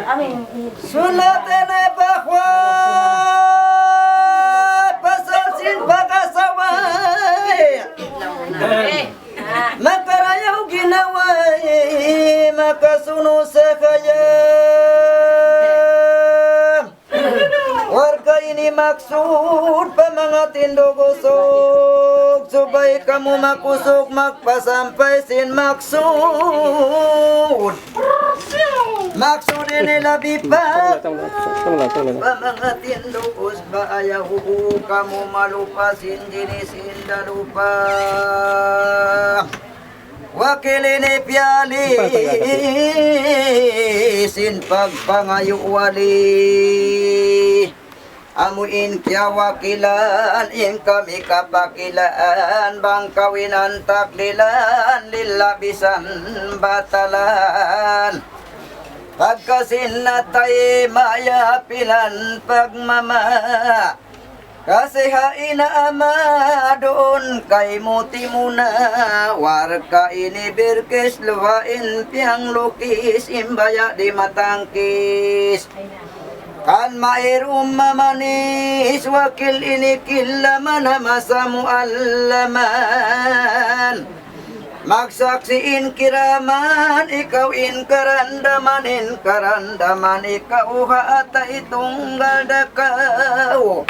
Sunatan ay bakwa pasalsin pag-asaway Magkarayaw ginaway Makasuno sa kaya Warga ini maksud pa mga tindogosok Subay kamu makusok magpasampay sin maksud Maksud ini lebih pak pa mga tindogos ba ayaw kamu malupasin jinisin dalupa Wakil ini piali sin pagpangayu wali Amuin kya wakilan in kami kapakilan bang kawinan taklilan lilabisan batalan Pagkasin na tayo mayapilan pagmama Kasi haina ama doon kay muti muna Warka ini birkis luwain piang lukis Imbaya di matangkis Kan mairum mamanis Wakil ini kilaman masamu alaman Magsaksiin kiraman Ikaw in karandaman Ikaw haata itunggal dakaw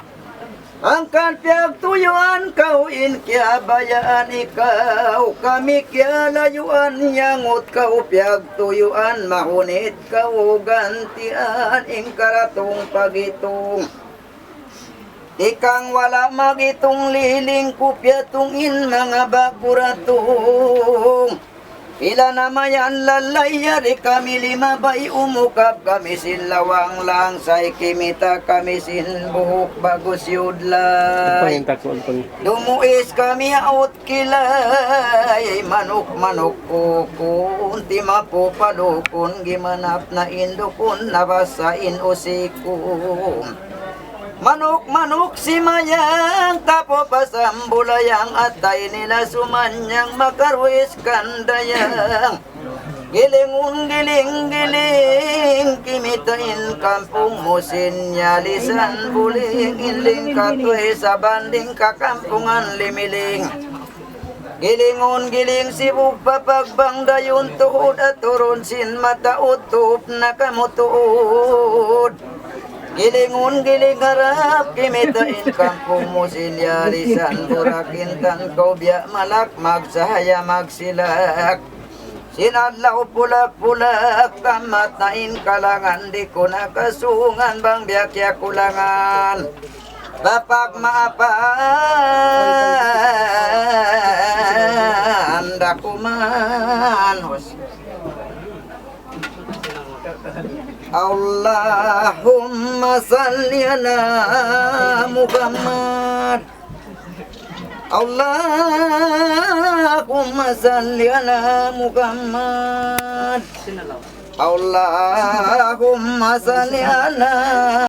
Angkan piag tuyuan kau in kya bayaan ikaw Kami kya layuan yangut kau piag tuyuan Mahunit kau gantian ing karatong pagitung Ikang wala magitong liling kupyatungin mga bakuratong Pila namayan lalayari kami lima bay umukap kami sinlawang lang say kimita kami sin buhok bagus yudlay Dumuis kami out kilay manok kukun Tima po padukun gimanap na indukun nabasain usikun Manok si mayang tapo pasambulayang atay nila sumanyang makarwis kandayang Gilingun giling kimitain kampung musin nyalisan buling Iling katoy sa banding kakampungan limiling Gilingun giling sibuk papagbang dayon tuhod at turon sin mata utup na kamutuod Gilingun giling harap kimitain kampung musilyarisan Burakintan kau biyak malak magsahaya magsilak Sinadlaw pulak-pulak kamat nain kalangan Di ko nakasungan bang biyak ya kulangan Bapak maapan dakuman Allahumma salli ala Muhammad Allahumma salli ala Muhammad Allahumma salli ala